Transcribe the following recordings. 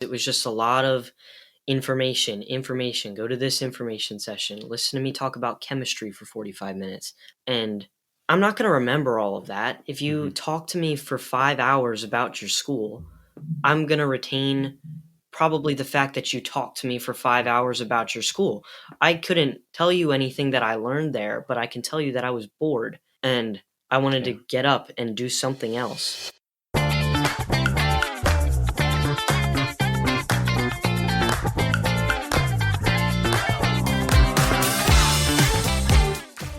It was just a lot of information, go to this information session, listen to me talk about chemistry for 45 minutes. And I'm not going to remember all of that. If you talk to me for 5 hours about your school, I'm going to retain probably the fact that you talked to me for 5 hours about your school. I couldn't tell you anything that I learned there, but I can tell you that I was bored and I wanted to get up and do something else.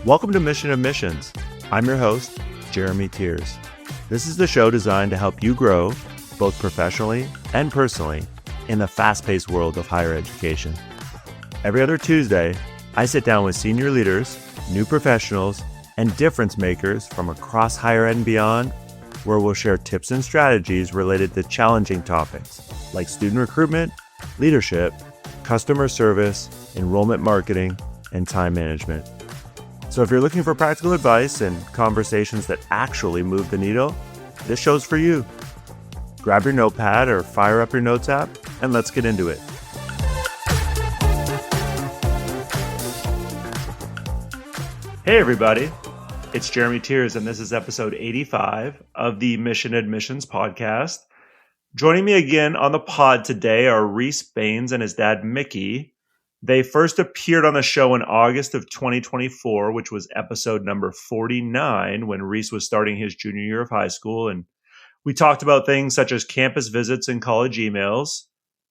Welcome to Mission of Missions. I'm your host, Jeremy Tiers. This is the show designed to help you grow, both professionally and personally, in the fast-paced world of higher education. Every other Tuesday, I sit down with senior leaders, new professionals, and difference makers from across higher ed and beyond, where we'll share tips and strategies related to challenging topics like student recruitment, leadership, customer service, enrollment marketing, and time management. So if you're looking for practical advice and conversations that actually move the needle, this show's for you. Grab your notepad or fire up your notes app, and let's get into it. Hey everybody, it's Jeremy Tiers, and this is episode 85 of the Mission Admissions podcast. Joining me again on the pod today are Reece, Baines, and his dad Mickey. They first appeared on the show in August of 2024, which was episode number 49, when Reece was starting his junior year of high school. And we talked about things such as campus visits and college emails.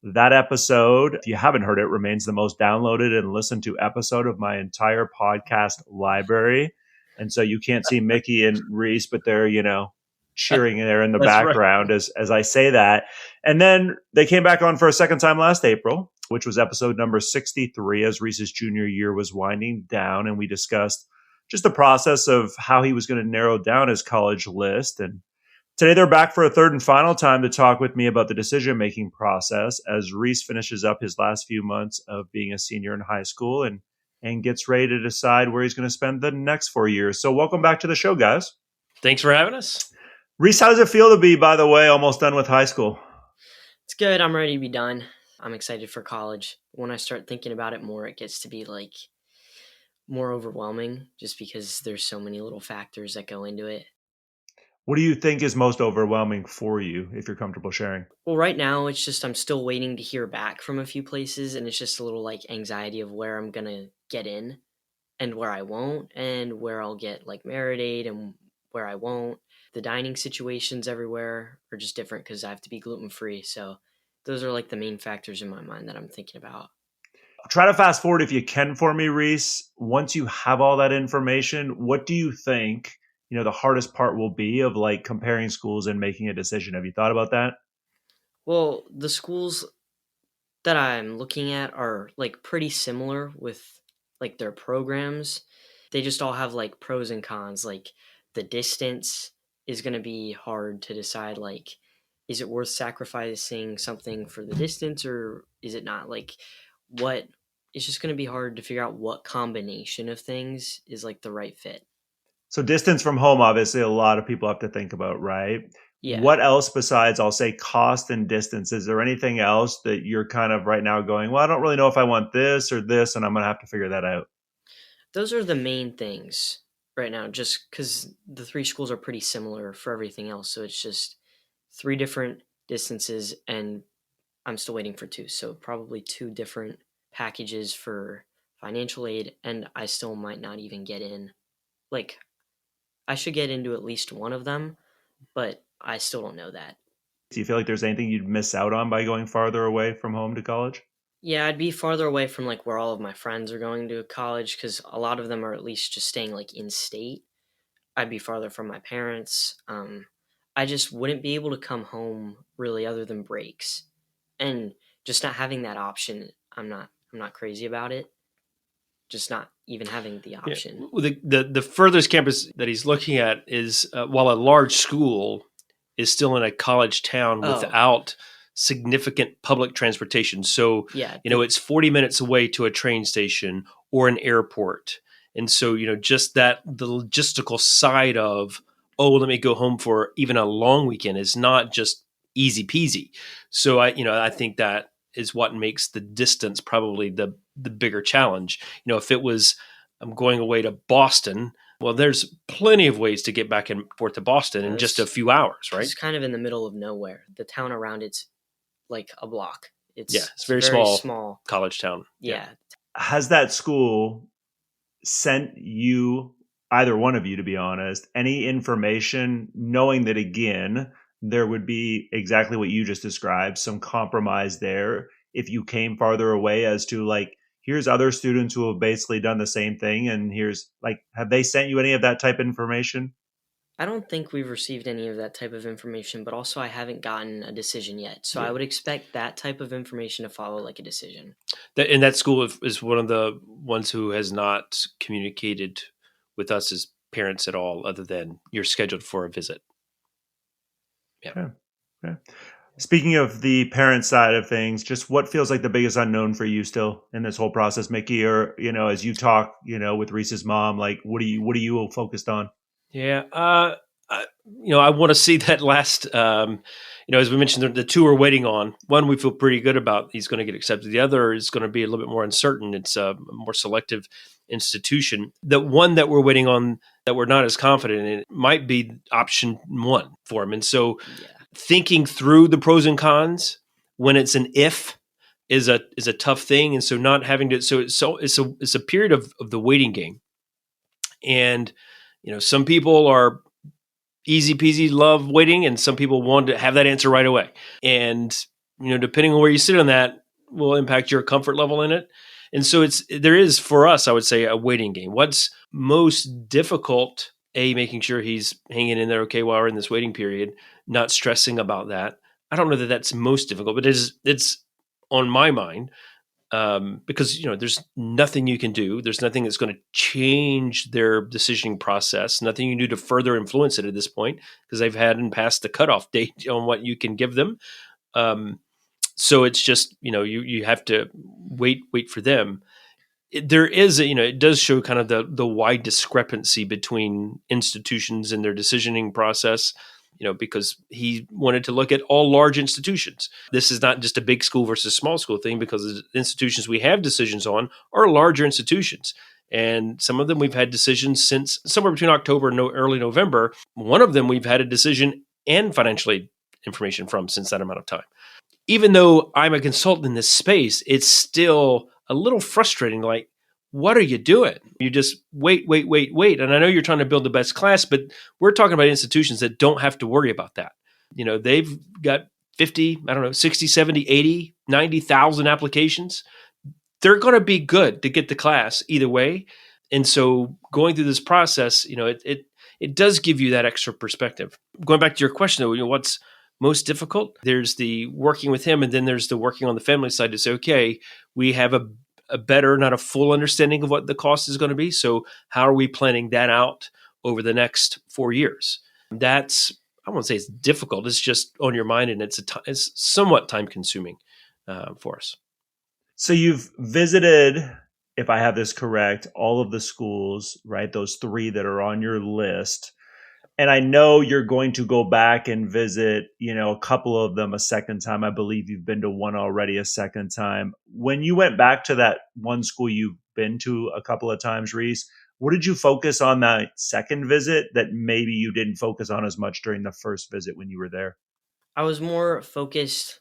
That episode, if you haven't heard it, remains the most downloaded and listened to episode of my entire podcast library. And so you can't see Mickey and Reece, but they're, cheering there in the background right. as I say that. And then they came back on for a second time last April, which was episode number 63, as Reece's junior year was winding down. And we discussed just the process of how he was going to narrow down his college list. And today they're back for a third and final time to talk with me about the decision-making process as Reece finishes up his last few months of being a senior in high school and gets ready to decide where he's going to spend the next 4 years. So welcome back to the show, guys. Thanks for having us. Reece, how does it feel to be, by the way, almost done with high school? It's good. I'm ready to be done. I'm excited for college. When I start thinking about it more, it gets to be more overwhelming just because there's so many little factors that go into it. What do you think is most overwhelming for you, if you're comfortable sharing? Well, right now, it's just I'm still waiting to hear back from a few places, and it's just a little anxiety of where I'm going to get in and where I won't, and where I'll get merit aid and where I won't. The dining situations everywhere are just different because I have to be gluten-free. So those are the main factors in my mind that I'm thinking about. Try to fast forward if you can for me, Reece. Once you have all that information, what do you think, the hardest part will be of comparing schools and making a decision? Have you thought about that? Well, the schools that I'm looking at are pretty similar with their programs. They just all have pros and cons. The distance is going to be hard to decide. Is it worth sacrificing something for the distance or is it not? It's just going to be hard to figure out what combination of things is the right fit. So distance from home, obviously a lot of people have to think about, right? Yeah. What else besides, I'll say, cost and distance? Is there anything else that you're kind of right now going, well, I don't really know if I want this or this, and I'm going to have to figure that out? Those are the main things right now, just because the three schools are pretty similar for everything else. So it's just 3 different distances, and I'm still waiting for 2. So probably 2 different packages for financial aid, and I still might not even get in. I should get into at least one of them, but I still don't know that. Do you feel like there's anything you'd miss out on by going farther away from home to college? Yeah, I'd be farther away from where all of my friends are going to college because a lot of them are at least just staying in state. I'd be farther from my parents. I just wouldn't be able to come home really other than breaks, and just not having that option. I'm not crazy about it. Just not even having the option. Yeah. The furthest campus that he's looking at is while a large school is still in a college town without significant public transportation. So, it's 40 minutes away to a train station or an airport. And so, just the logistical side of, let me go home for even a long weekend is not just easy peasy. So I think that is what makes the distance probably the bigger challenge. If it was, I'm going away to Boston, well, there's plenty of ways to get back and forth to Boston in just a few hours, right? It's kind of in the middle of nowhere. The town around it's like a block. It's very small college town. Yeah. Has that school sent you, either one of you, to be honest, any information knowing that, again, there would be exactly what you just described, some compromise there if you came farther away, as to like, here's other students who have basically done the same thing, and here's like, have they sent you any of that type of information? I don't think we've received any of that type of information, but also I haven't gotten a decision yet. So I would expect that type of information to follow like a decision. And that school is one of the ones who has not communicated with us as parents at all, other than you're scheduled for a visit. Yeah. Okay. Speaking of the parent side of things, just what feels like the biggest unknown for you still in this whole process, Mickey? Or, as you talk, with Reece's mom, like what are you focused on? Yeah. I want to see that last, as we mentioned, the two we're waiting on. One we feel pretty good about. He's going to get accepted. The other is going to be a little bit more uncertain. It's a more selective institution. The one that we're waiting on that we're not as confident in might be option one for him. And so thinking through the pros and cons when it's an if is a tough thing. And so not having to, it's a period of the waiting game. And, some people are easy peasy, love waiting, and some people want to have that answer right away. And, depending on where you sit on that will impact your comfort level in it. And so there is, for us, I would say, a waiting game. What's most difficult, making sure he's hanging in there okay while we're in this waiting period, not stressing about that. I don't know that that's most difficult, but it's on my mind. Because there's nothing you can do. There's nothing that's going to change their decisioning process. Nothing you can do to further influence it at this point, because they've had and passed the cutoff date on what you can give them. So it's just you have to wait for them. There is it does show kind of the wide discrepancy between institutions and their decisioning process. Because he wanted to look at all large institutions. This is not just a big school versus small school thing, because the institutions we have decisions on are larger institutions. And some of them we've had decisions since somewhere between October and early November. One of them we've had a decision and financial aid information from since that amount of time. Even though I'm a consultant in this space, it's still a little frustrating. Like, what are you doing? You just wait. And I know you're trying to build the best class, but we're talking about institutions that don't have to worry about that. They've got 50, 60, 70, 80, 90,000 applications. They're going to be good to get the class either way. And so going through this process, it does give you that extra perspective. Going back to your question, though, what's most difficult? There's the working with him, and then there's the working on the family side to say, okay, we have a better, not a full understanding of what the cost is going to be. So how are we planning that out over the next 4 years? That's, I won't say it's difficult. It's just on your mind, and it's somewhat time consuming for us. So you've visited, if I have this correct, all of the schools, right? Those 3 that are on your list. And I know you're going to go back and visit, a couple of them a second time. I believe you've been to one already a second time. When you went back to that one school you've been to a couple of times, Reece, what did you focus on that second visit that maybe you didn't focus on as much during the first visit when you were there? I was more focused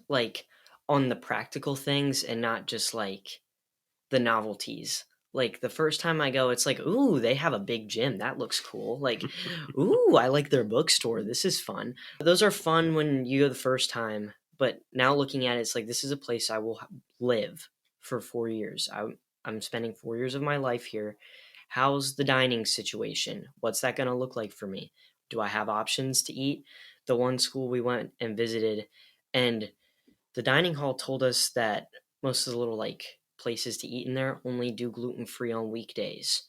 on the practical things and not just the novelties. Like the first time I go, it's like, ooh, they have a big gym. That looks cool. Like, ooh, I like their bookstore. This is fun. Those are fun when you go the first time. But now looking at it, it's like, this is a place I will live for 4 years. I'm spending 4 years of my life here. How's the dining situation? What's that going to look like for me? Do I have options to eat? The one school we went and visited, and the dining hall told us that most of the little places to eat in there only do gluten-free on weekdays.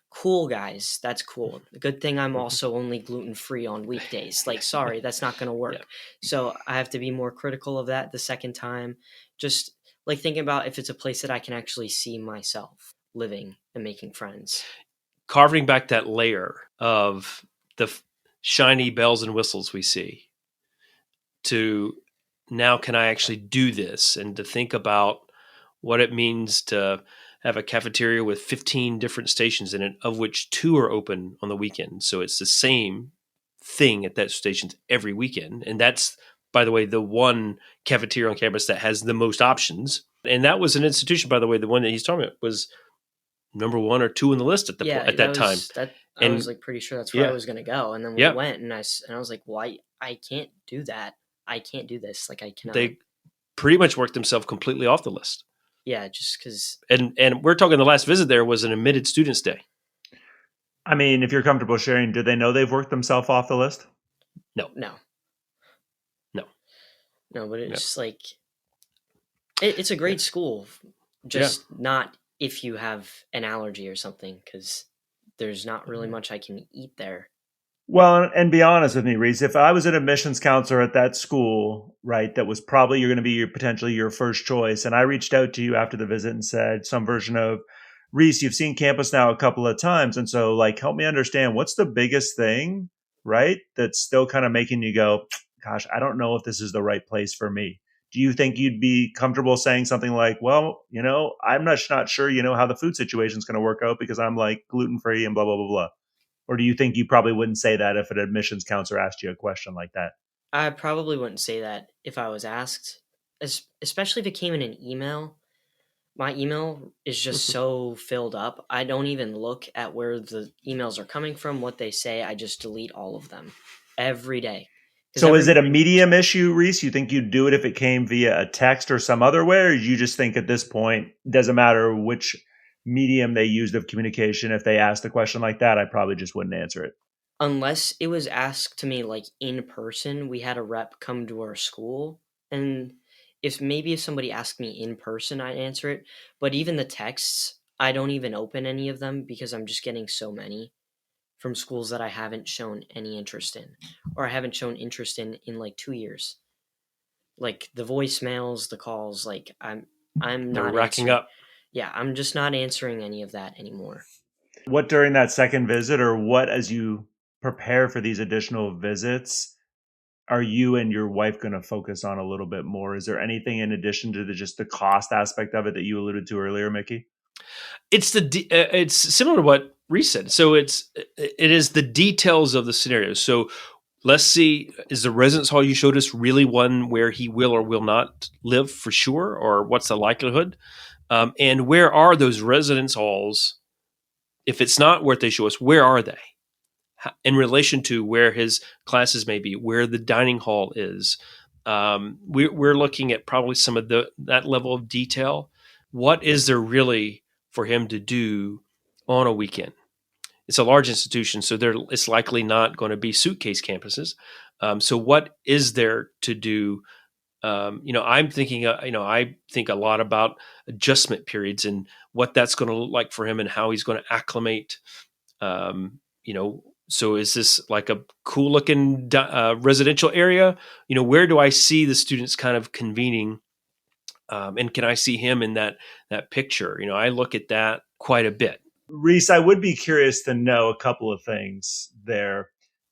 Cool, guys. That's cool. The good thing I'm also only gluten-free on weekdays. Sorry, that's not going to work. Yeah. So I have to be more critical of that the second time. Just thinking about if it's a place that I can actually see myself living and making friends. Carving back that layer of the shiny bells and whistles we see. to now can I actually do this, and to think about what it means to have a cafeteria with 15 different stations in it, of which 2 are open on the weekend. So it's the same thing at that stations every weekend. And that's, by the way, the one cafeteria on campus that has the most options. And that was an institution, by the way, the one that he's talking about was number 1 or 2 on the list at that time. I was like pretty sure that's where I was going to go. And then we went and I was like, well, I can't do that. I can't do this. Like I cannot. They pretty much worked themselves completely off the list. Yeah, just because. And we're talking the last visit there was an admitted students day. I mean, if you're comfortable sharing, do they know they've worked themselves off the list? No. But it's just like, it's a great school. Just not if you have an allergy or something, because there's not really much I can eat there. Well, and be honest with me, Reece, if I was an admissions counselor at that school, right, that was probably you're going to be potentially your first choice, and I reached out to you after the visit and said some version of, Reece, you've seen campus now a couple of times, and so like help me understand what's the biggest thing, right, that's still kind of making you go, gosh, I don't know if this is the right place for me. Do you think you'd be comfortable saying something like, well, I'm not sure, how the food situation is going to work out because I'm like gluten-free and blah, blah, blah, blah. Or do you think you probably wouldn't say that if an admissions counselor asked you a question like that? I probably wouldn't say that if I was asked, especially if it came in an email. My email is just so filled up. I don't even look at where the emails are coming from, what they say. I just delete all of them every day. So is it a medium issue, Reece? You think you'd do it if it came via a text or some other way? Or you just think at this point, it doesn't matter which medium they used of communication, if they asked a question like that, I probably just wouldn't answer it. Unless it was asked to me like in person. We had a rep come to our school, and if somebody asked me in person, I'd answer it. But even the texts, I don't even open any of them because I'm just getting so many from schools that I haven't shown any interest in, or I haven't shown interest in like 2 years. Like the voicemails, the calls, like I'm not racking up. Yeah, I'm just not answering any of that anymore. What during that second visit, or what as you prepare for these additional visits, are you and your wife going to focus on a little bit more? Is there anything in addition to just the cost aspect of it that you alluded to earlier, Mickey? It's it's similar to what Reece said. So it is the details of the scenario. So let's see, is the residence hall you showed us really one where he will or will not live for sure, or what's the likelihood? And where are those residence halls? If it's not what they show us, where are they in relation to where his classes may be, where the dining hall is? We're looking at probably some of that level of detail. What is there really for him to do on a weekend? It's a large institution, so it's likely not going to be suitcase campuses. So what is there to do? I'm thinking, I think a lot about adjustment periods and what that's going to look like for him and how he's going to acclimate. So is this like a cool looking residential area? Where do I see the students kind of convening? And can I see him in that picture? I look at that quite a bit. Reece, I would be curious to know a couple of things there.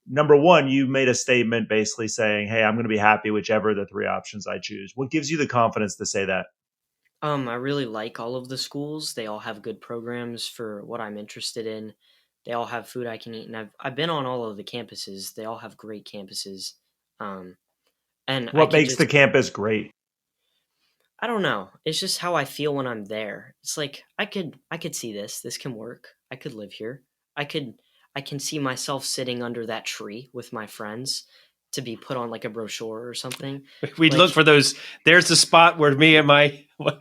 Number one, you made a statement basically saying, hey, I'm going to be happy whichever of the 3 options I choose. What gives you the confidence to say that? I really like all of the schools. They all have good programs for what I'm interested in. They all have food I can eat. And I've been on all of the campuses. They all have great campuses. And what makes the campus great? I don't know. It's just how I feel when I'm there. It's like I could see this. This can work. I could live here. I can see myself sitting under that tree with my friends to be put on like a brochure or something. We'd look for those. There's the spot where me and my my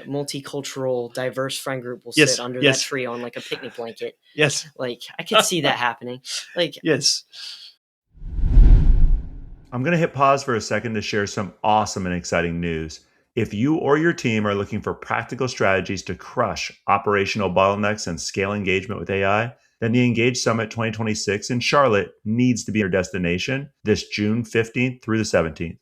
multicultural, diverse friend group will sit under that tree on like a picnic blanket. Yes. Like I could see that happening. Like yes. I'm going to hit pause for a second to share some awesome and exciting news. If you or your team are looking for practical strategies to crush operational bottlenecks and scale engagement with AI, then the Engage Summit 2026 in Charlotte needs to be your destination this June 15th through the 17th.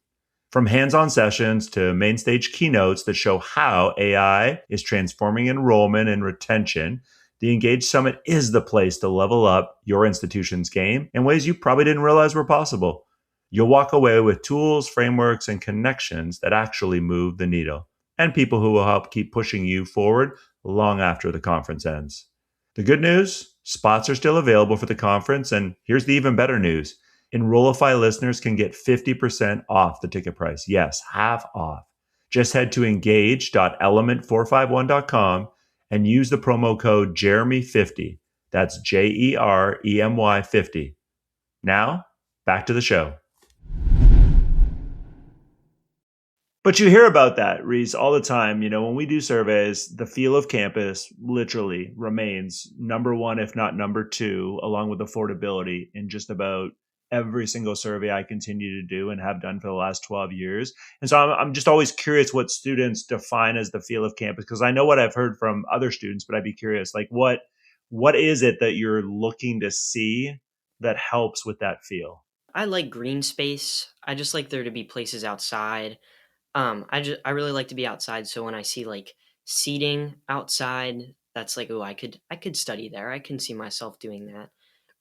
From hands-on sessions to main stage keynotes that show how AI is transforming enrollment and retention, the Engage Summit is the place to level up your institution's game in ways you probably didn't realize were possible. You'll walk away with tools, frameworks, and connections that actually move the needle, and people who will help keep pushing you forward long after the conference ends. The good news, spots are still available for the conference, and here's the even better news. Enrollify listeners can get 50% off the ticket price. Yes, half off. Just head to engage.element451.com and use the promo code Jeremy50. That's JEREMY 50. Now, back to the show. But you hear about that, Reece, all the time. When we do surveys, the feel of campus literally remains number one, if not number two, along with affordability in just about every single survey I continue to do and have done for the last 12 years. And so I'm just always curious what students define as the feel of campus, because I know what I've heard from other students, but I'd be curious, like what is it that you're looking to see that helps with that feel? I like green space. I just like there to be places outside. I really like to be outside. So when I see like seating outside, that's like, oh, I could study there. I can see myself doing that.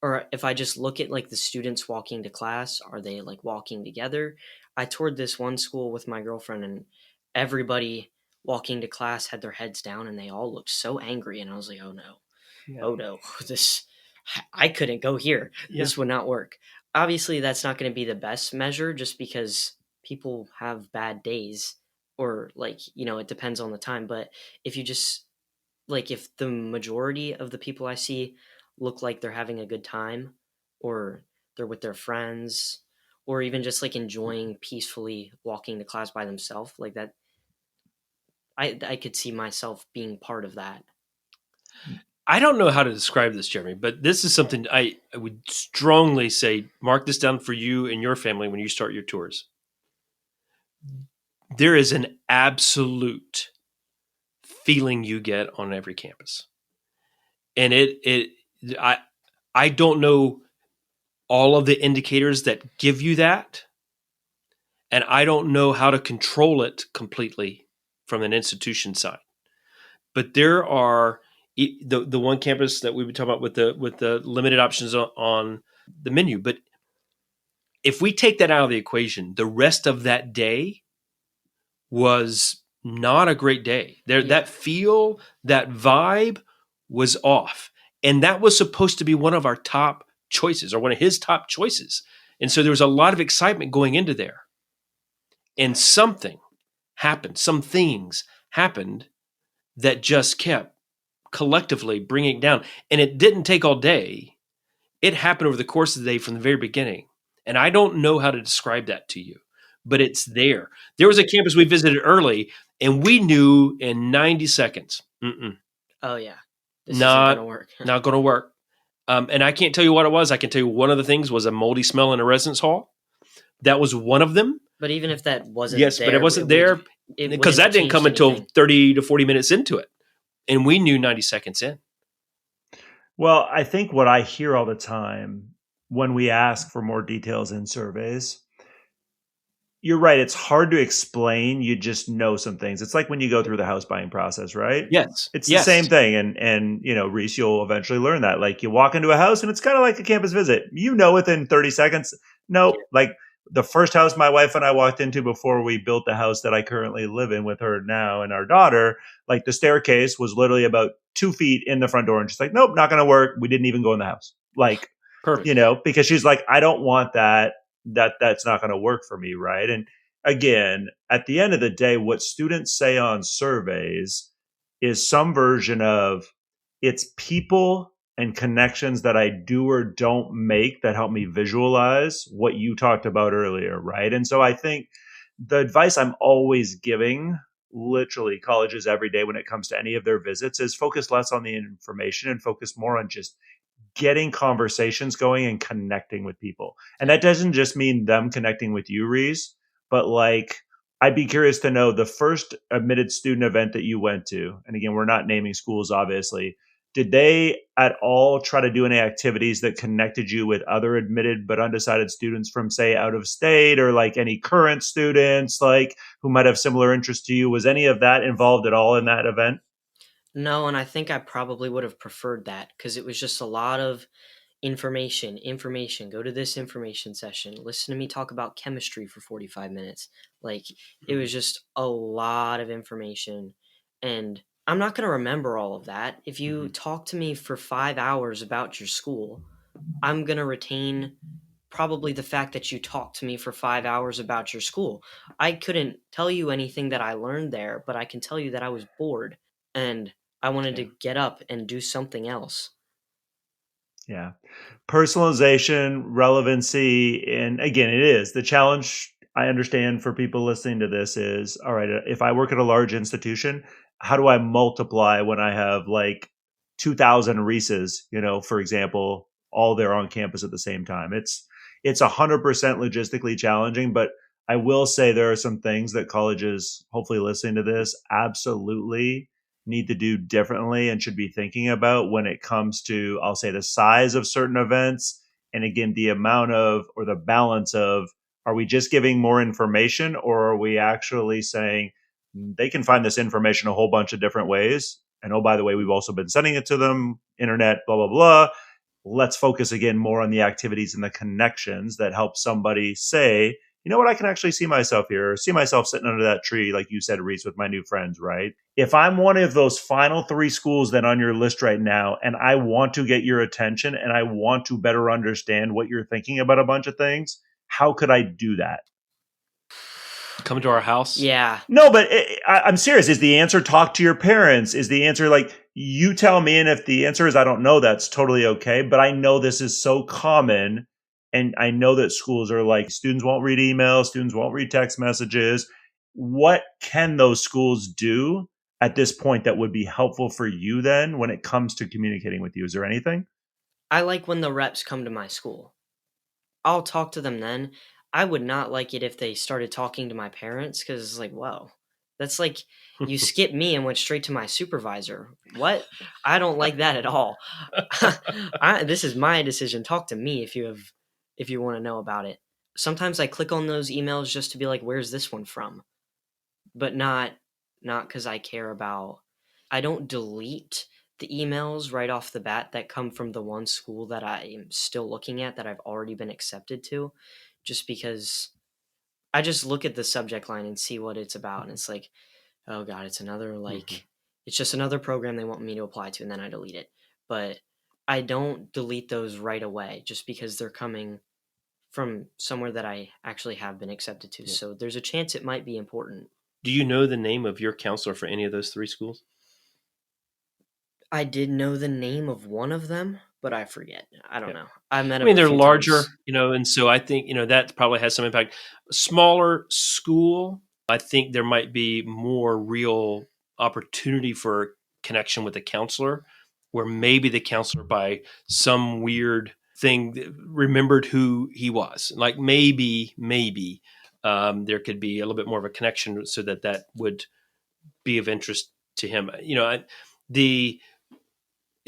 Or if I just look at like the students walking to class, are they like walking together? I toured this one school with my girlfriend, and everybody walking to class had their heads down and they all looked so angry. And I was like, oh no, oh no, I couldn't go here. Yeah. This would not work. Obviously, that's not going to be the best measure just because people have bad days, or like, it depends on the time. But if you just like, if the majority of the people I see look like they're having a good time, or they're with their friends, or even just like enjoying peacefully walking to class by themselves, like that, I could see myself being part of that. I don't know how to describe this, Jeremy, but this is something I would strongly say, mark this down for you and your family when you start your tours. There is an absolute feeling you get on every campus. And I don't know all of the indicators that give you that. And I don't know how to control it completely from an institution side. But there are the one campus that we've been talking about with the limited options on the menu. But if we take that out of the equation, the rest of that day was not a great day. That feel, that vibe was off. And that was supposed to be one of our top choices, or one of his top choices. And so there was a lot of excitement going into there. And something happened, some things happened that just kept collectively bringing it down. And it didn't take all day. It happened over the course of the day from the very beginning. And I don't know how to describe that to you, but it's there. There was a campus we visited early, and we knew in 90 seconds, oh yeah, this isn't going to work. Not going to work. And I can't tell you what it was. I can tell you one of the things was a moldy smell in a residence hall. That was one of them. But even if that wasn't yes, there, but it wasn't there because that didn't come until 30 to 40 minutes into it. And we knew 90 seconds in. Well, I think what I hear all the time when we ask for more details in surveys, you're right. It's hard to explain. You just know some things. It's like when you go through the house buying process, right? Yes. It's the same thing. And Reece, you'll eventually learn that. Like you walk into a house and it's kind of like a campus visit. Within 30 seconds. Nope. Yeah. Like the first house my wife and I walked into before we built the house that I currently live in with her now and our daughter, like the staircase was literally about 2 feet in the front door. And she's like, nope, not going to work. We didn't even go in the house. Like, perfect. Because she's like, I don't want that. That's not going to work for me. Right. And again, at the end of the day, what students say on surveys is some version of it's people and connections that I do or don't make that help me visualize what you talked about earlier, right? And so I think the advice I'm always giving, literally colleges every day when it comes to any of their visits, is focus less on the information and focus more on just getting conversations going and connecting with people. And that doesn't just mean them connecting with you, Reece, but like, I'd be curious to know the first admitted student event that you went to. And again, we're not naming schools, obviously. Did they at all try to do any activities that connected you with other admitted but undecided students from, say, out of state, or like any current students like who might have similar interests to you? Was any of that involved at all in that event? No, and I think I probably would have preferred that because it was just a lot of, information. Go to this information session. Listen to me talk about chemistry for 45 minutes. Like, it was just a lot of information. And I'm not going to remember all of that. If you talk to me for 5 hours about your school, I'm going to retain probably the fact that you talked to me for 5 hours about your school. I couldn't tell you anything that I learned there, but I can tell you that I was bored and I wanted to get up and do something else. Yeah. Personalization, relevancy, and again, it is the challenge. I understand for people listening to this is, all right, if I work at a large institution, how do I multiply when I have like 2,000 Reeses, for example, all there on campus at the same time? It's 100% logistically challenging, but I will say there are some things that colleges, hopefully listening to this, absolutely need to do differently and should be thinking about when it comes to, I'll say, the size of certain events. And again, the amount of, or the balance of, are we just giving more information, or are we actually saying they can find this information a whole bunch of different ways? And oh, by the way, we've also been sending it to them, internet, blah, blah, blah. Let's focus again more on the activities and the connections that help somebody say, you know what, I can actually see myself here, or see myself sitting under that tree, like you said, Reece, with my new friends, right? If I'm one of those final 3 schools that on your list right now, and I want to get your attention and I want to better understand what you're thinking about a bunch of things, how could I do that? Come to our house? Yeah. No, but I'm serious. Is the answer talk to your parents? Is the answer like, you tell me? And if the answer is I don't know, that's totally okay. But I know this is so common. And I know that schools are like, students won't read emails, students won't read text messages. What can those schools do at this point that would be helpful for you then when it comes to communicating with you? Is there anything? I like when the reps come to my school. I'll talk to them then. I would not like it if they started talking to my parents, because it's like, whoa, that's like you skipped me and went straight to my supervisor. What? I don't like that at all. This is my decision. Talk to me if you want to know about it. Sometimes I click on those emails just to be like, where's this one from? But not because I care about. I don't delete the emails right off the bat that come from the one school that I am still looking at that I've already been accepted to, just because I just look at the subject line and see what it's about, and it's like, oh god, it's another it's just another program they want me to apply to, and then I delete it. But I don't delete those right away just because they're coming from somewhere that I actually have been accepted to. So there's a chance it might be important. Do you know the name of your counselor for any of those 3 schools? I did know the name of one of them, but I forget. I don't know. I met him. I mean, they're a few larger, times. and so I think, that probably has some impact. Smaller school, I think there might be more real opportunity for connection with the counselor, where maybe the counselor, by some weird thing, remembered who he was. Like maybe there could be a little bit more of a connection so that would be of interest to him.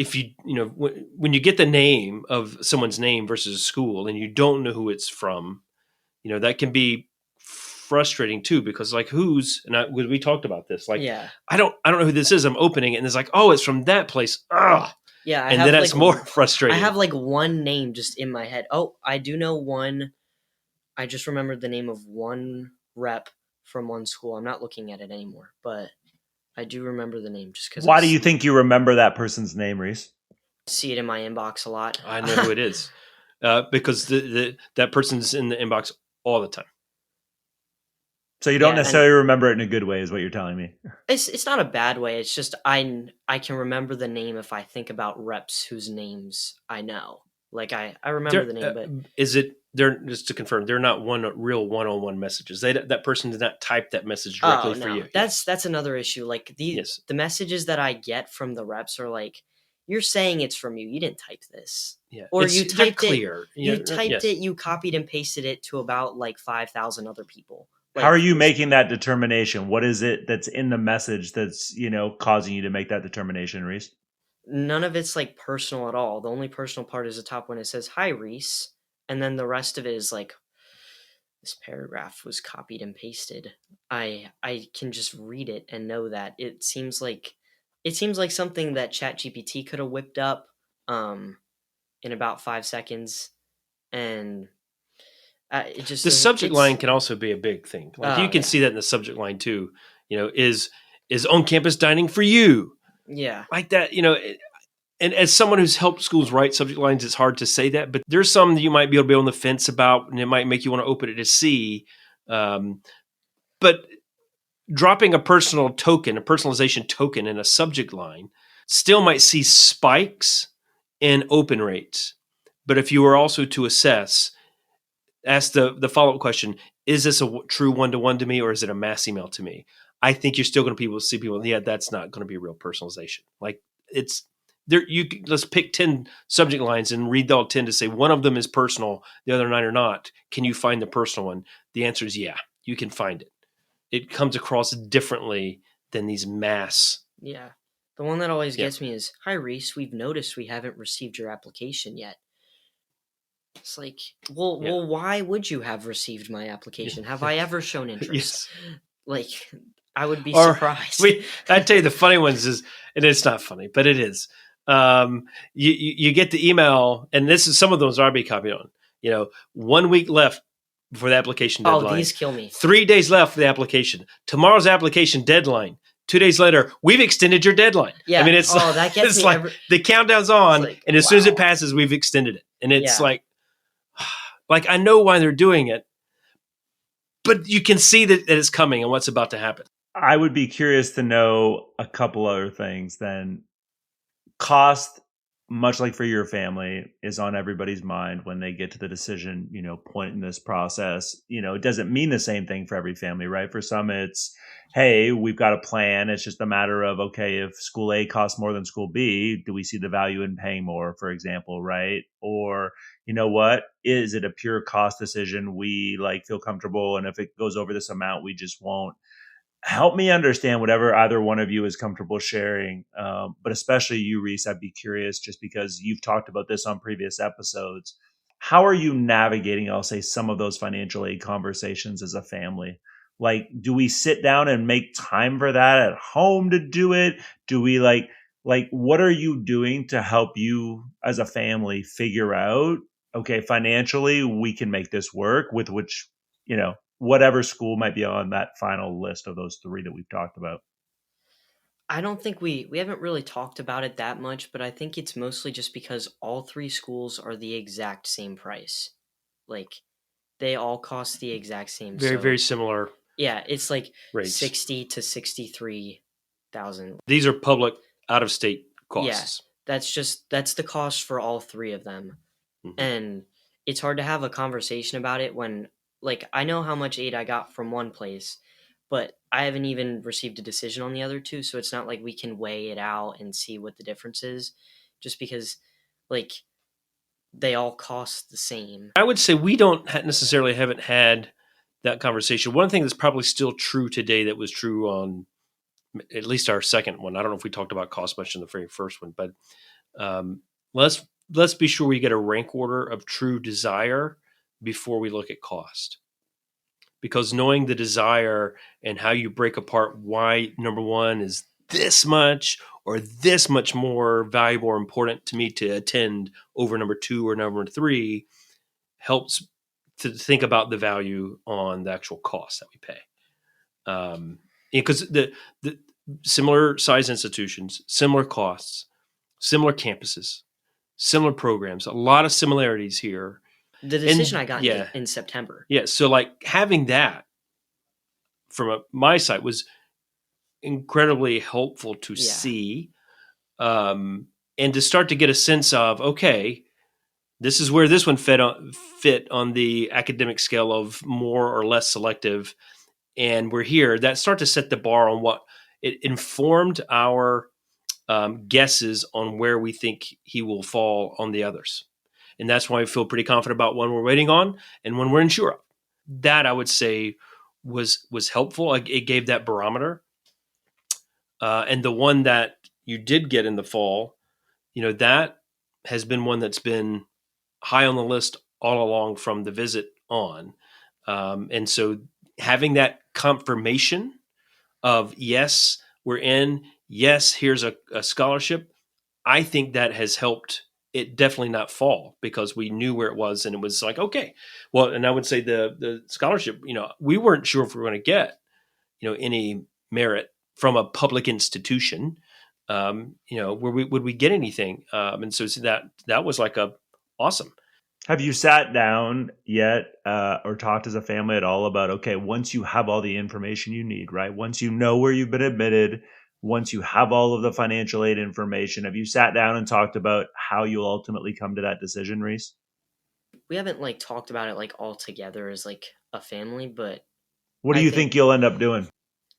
If when you get the name of someone's name versus a school and you don't know who it's from, that can be frustrating too, because like we talked about this, like, Yeah. I don't know who this is. I'm opening it and it's like, oh, it's from that place. Ugh. Yeah. And then it's more frustrating. I have like one name just in my head. Oh, I do know one. I just remembered the name of one rep from one school. I'm not looking at it anymore, but I do remember the name just because. Why do you think you remember that person's name, Reece? I see it in my inbox a lot. I know who it is, because that person's in the inbox all the time. So you don't necessarily remember it in a good way, is what you're telling me. It's not a bad way. It's just I can remember the name if I think about reps whose names I know. Like I remember the name, but is it? They're, just to confirm, they're not real one-on-one messages. That person did not type that message directly for you. That's another issue. Like the messages that I get from the reps are like, you're saying it's from you. You didn't type this. Yeah. Or you typed clear. it. You typed it. You copied and pasted it to about like 5,000 other people. Like, how are you making that determination? What is it that's in the message that's, causing you to make that determination, Reece? None of it's like personal at all. The only personal part is the top one. It says, "Hi, Reece." And then the rest of it is like, this paragraph was copied and pasted. I can just read it and know that it seems like something that ChatGPT could have whipped up. in about 5 seconds, and it just the subject line can also be a big thing. Like you can see that in the subject line too. Is on-campus dining for you? Yeah, like that. And as someone who's helped schools write subject lines, it's hard to say that, but there's some that you might be able to be on the fence about, and it might make you want to open it to see. But dropping a personalization token in a subject line still might see spikes in open rates. But if you were also to ask the follow-up question, is this a true one-to-one to me, or is it a mass email to me? I think you're still going to see people, that's not going to be real personalization. Like it's there. Let's pick 10 subject lines and read all 10 to say one of them is personal, the other 9 are not. Can you find the personal one? The answer is yeah, you can find it. It comes across differently than these mass. Yeah. The one that always gets me is, "Hi, Reece, we've noticed we haven't received your application yet." It's like, well, why would you have received my application? Have I ever shown interest? Like, I would be surprised. I'd tell you the funny ones is, and it's not funny, but it is. You get the email, and this is some of those RB copied on. 1 week left before the application deadline. Oh, these kill me. 3 days left for the application. Tomorrow's application deadline. 2 days later, we've extended your deadline. Yeah. I mean, it's that gets it's me like the countdown's on, and as soon as it passes, we've extended it, and it's like I know why they're doing it, but you can see that it's coming and what's about to happen. I would be curious to know a couple other things. Then cost, much like for your family, is on everybody's mind when they get to the decision, point in this process. It doesn't mean the same thing for every family, right? For some, it's, hey, we've got a plan. It's just a matter of, okay, if school A costs more than school B, do we see the value in paying more, for example, right? Or, what? Is it a pure cost decision? We feel comfortable, and if it goes over this amount, we just won't. Help me understand whatever either one of you is comfortable sharing. But especially you, Reece, I'd be curious, just because you've talked about this on previous episodes. How are you navigating, I'll say, some of those financial aid conversations as a family? Do we sit down and make time for that at home to do it? Do we what are you doing to help you as a family figure out, okay, financially, we can make this work with which, whatever school might be on that final list of those 3 that we've talked about? I don't think we haven't really talked about it that much, but I think it's mostly just because all 3 schools are the exact same price. They all cost the exact same. Very, very similar. Yeah, it's like rates. 60 to 63,000. These are public out-of-state costs. Yeah, that's the cost for all 3 of them. Mm-hmm. And it's hard to have a conversation about it when, I know how much aid I got from one place, but I haven't even received a decision on the other 2, so it's not like we can weigh it out and see what the difference is, just because, they all cost the same. I would say we haven't had that conversation. One thing that's probably still true today that was true on at least our second one. I don't know if we talked about cost much in the very first one, but let's be sure we get a rank order of true desire before we look at cost. Because knowing the desire and how you break apart why number 1 is this much or this much more valuable or important to me to attend over number 2 or number 3 helps to think about the value on the actual cost that we pay. Because the similar size institutions, similar costs, similar campuses, similar programs, a lot of similarities here. The decision I got in September. Yeah, so having that from my side was incredibly helpful to see, and to start to get a sense of, okay, this is where this one fit on the academic scale of more or less selective, and we're here. That start to set the bar on what it informed our guesses on where we think he will fall on the others. And that's why I feel pretty confident about one we're waiting on and one we're unsure of. That, I would say, was helpful. It gave that barometer. And the one that you did get in the fall, that has been one that's been high on the list all along from the visit on. And so having that confirmation of, yes, we're in, yes, here's a scholarship, I think that has helped it definitely not fall, because we knew where it was, and it was like, okay, well, and I would say the scholarship, we weren't sure if we were going to get, any merit from a public institution, would we get anything? And so that was like awesome. Have you sat down yet or talked as a family at all about, okay, once you have all the information you need, right? Once you know where you've been admitted, once you have all of the financial aid information, have you sat down and talked about how you'll ultimately come to that decision, Reece? We haven't like talked about it like all together as like a family, but what do you think you'll end up doing?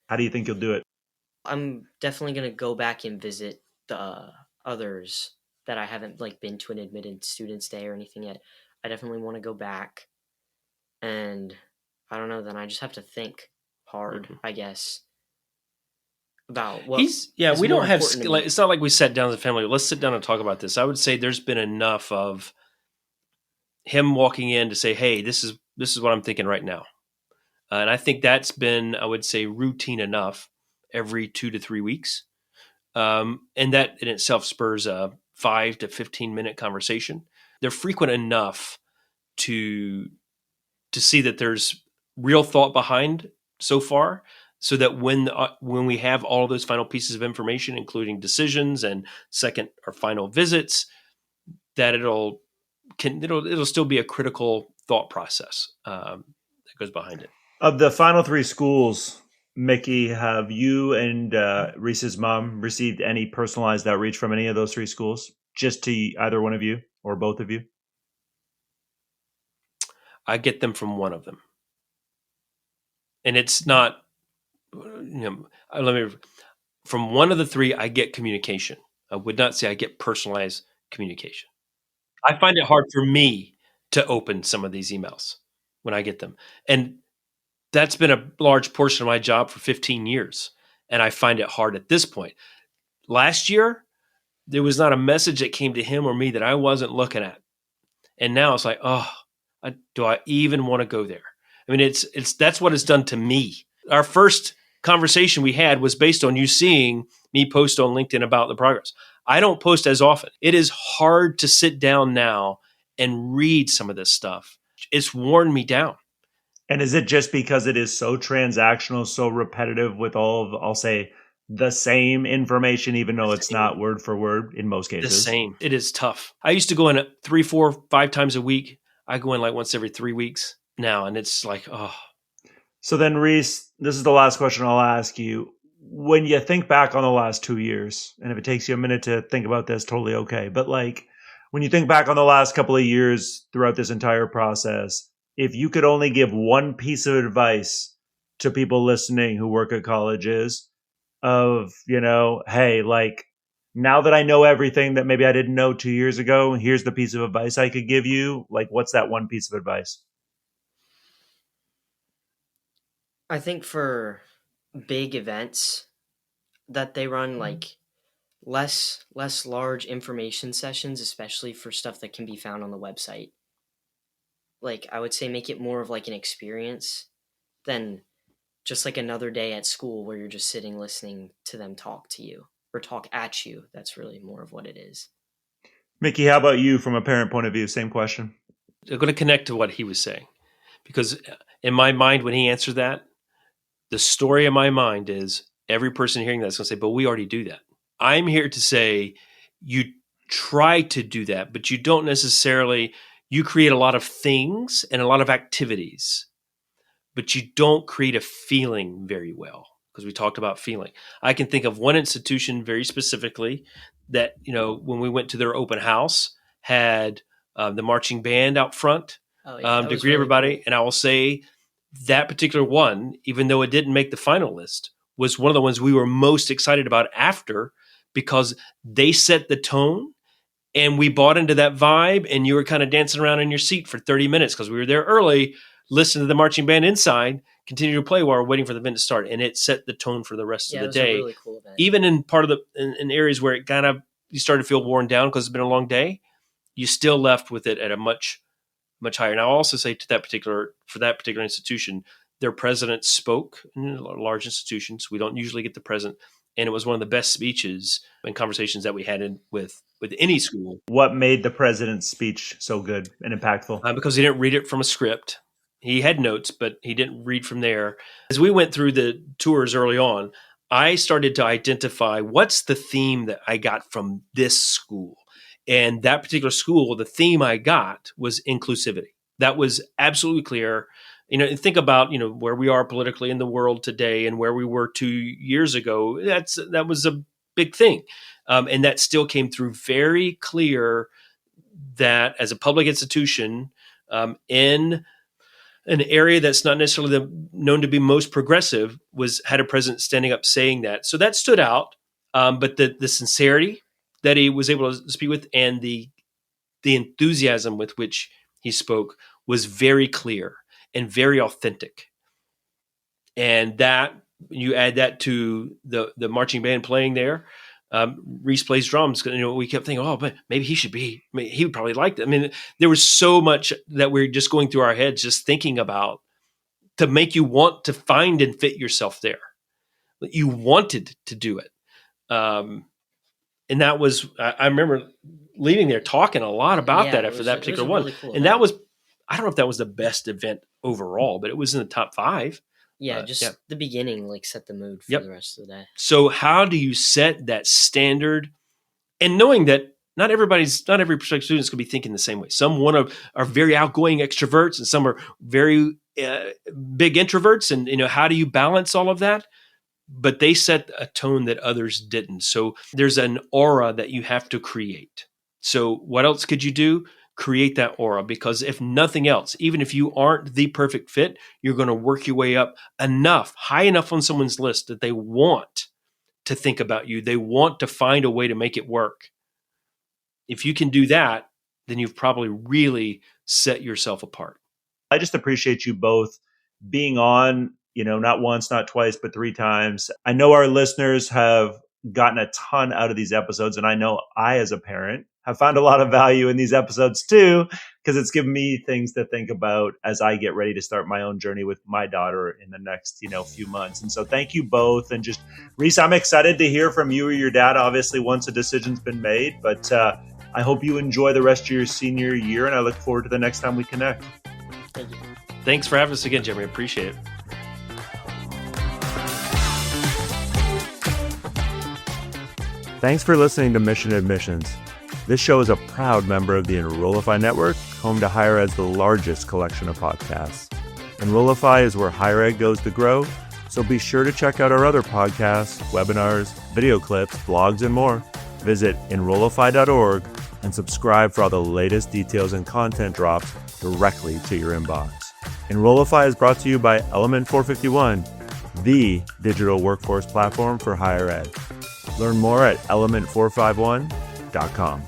How do you think you'll do it? I'm definitely going to go back and visit the others that I haven't like been to an admitted students day or anything yet. I definitely want to go back, and I don't know, then I just have to think hard, I guess, about what we don't have, like, it's not like we sat down as a family, let's sit down and talk about this. I would say there's been enough of him walking in to say, hey, this is what I'm thinking right now. And I think that's been, I would say, routine enough every 2 to 3 weeks. And that in itself spurs a 5 to 15 minute conversation. They're frequent enough to see that there's real thought behind so far, so that when we have all of those final pieces of information, including decisions and second or final visits, that it'll still be a critical thought process that goes behind it. Of the final 3 schools, Mickey, have you and Reece's mom received any personalized outreach from any of those 3 schools, just to either one of you or both of you? I get them from one of them. And it's not, from one of the 3, I get communication. I would not say I get personalized communication. I find it hard for me to open some of these emails when I get them. And that's been a large portion of my job for 15 years. And I find it hard at this point. Last year, there was not a message that came to him or me that I wasn't looking at. And now it's like, do I even want to go there? I mean, that's what it's done to me. Our first conversation we had was based on you seeing me post on LinkedIn about the progress. I don't post as often. It is hard to sit down now and read some of this stuff. It's worn me down. And is it just because it is so transactional, so repetitive with all of, I'll say, the same information, even though it's not word for word in most cases? The same. It is tough. I used to go in 3, 4, 5 times a week. I go in like once every 3 weeks now, and it's like, oh. So then, Reece, this is the last question I'll ask you. When you think back on the last 2 years, and if it takes you a minute to think about this, totally okay. But like, when you think back on the last couple of years throughout this entire process, if you could only give one piece of advice to people listening who work at colleges of, hey, like, now that I know everything that maybe I didn't know 2 years ago, here's the piece of advice I could give you. Like, what's that one piece of advice? I think for big events that they run, like less large information sessions, especially for stuff that can be found on the website. Like, I would say make it more of like an experience than just like another day at school where you're just sitting listening to them talk to you or talk at you. That's really more of what it is. Mickey, how about you from a parent point of view? Same question. I'm going to connect to what he was saying, because in my mind, when he answered that, the story in my mind is every person hearing that is going to say, but we already do that. I'm here to say you try to do that, but you don't necessarily, you create a lot of things and a lot of activities, but you don't create a feeling very well, because we talked about feeling. I can think of one institution very specifically that, when we went to their open house, had the marching band out front to greet really everybody. Cool. And I will say that particular one, even though it didn't make the final list, was one of the ones we were most excited about after, because they set the tone and we bought into that vibe, and you were kind of dancing around in your seat for 30 minutes because we were there early, listening to the marching band inside, continue to play while we're waiting for the event to start. And it set the tone for the rest of the day. It was a really cool event. Even in part of in areas where it kind of, you started to feel worn down because it's been a long day, you still left with it at a much, much higher. And I'll also say for that particular institution, their president spoke in large institutions. We don't usually get the president. And it was one of the best speeches and conversations that we had with any school. What made the president's speech so good and impactful? Because he didn't read it from a script. He had notes, but he didn't read from there. As we went through the tours early on, I started to identify what's the theme that I got from this school. And that particular school, the theme I got was inclusivity. That was absolutely clear. Think about, where we are politically in the world today and where we were 2 years ago. That was a big thing. And that still came through very clear that as a public institution in an area that's not necessarily known to be most progressive had a president standing up saying that. So that stood out. But the sincerity that he was able to speak with and the enthusiasm with which he spoke was very clear and very authentic. And that you add that to the marching band playing there. Reece plays drums. We kept thinking, but maybe he would probably like that. I mean, there was so much that we're just going through our heads, just thinking about to make you want to find and fit yourself there. You wanted to do it. And that was, I remember leaving there talking a lot about that after that particular one. Really cool and that was, I don't know if that was the best event overall, but it was in the top 5. Yeah, the beginning set the mood for the rest of the day. So how do you set that standard? And knowing that not every prospective student is going to be thinking the same way. Some are very outgoing extroverts, and some are very big introverts. And how do you balance all of that? But they set a tone that others didn't. So there's an aura that you have to create. So what else could you do? Create that aura, because if nothing else, even if you aren't the perfect fit, you're going to work your way up high enough on someone's list that they want to think about you. They want to find a way to make it work. If you can do that, then you've probably really set yourself apart. I just appreciate you both being on, not once, not twice, but 3 times. I know our listeners have gotten a ton out of these episodes, and I know I, as a parent, have found a lot of value in these episodes too, because it's given me things to think about as I get ready to start my own journey with my daughter in the next, few months. And so thank you both. And just, Reece, I'm excited to hear from you or your dad, obviously, once a decision's been made. But I hope you enjoy the rest of your senior year, and I look forward to the next time we connect. Thank you. Thanks for having us again, Jeremy. Appreciate it. Thanks for listening to Mission Admissions. This show is a proud member of the Enrollify network, home to Higher Ed's the largest collection of podcasts. Enrollify is where higher ed goes to grow, so be sure to check out our other podcasts, webinars, video clips, blogs, and more. Visit enrollify.org and subscribe for all the latest details and content drops directly to your inbox. Enrollify is brought to you by Element 451, the digital workforce platform for higher ed. Learn more at element451.com.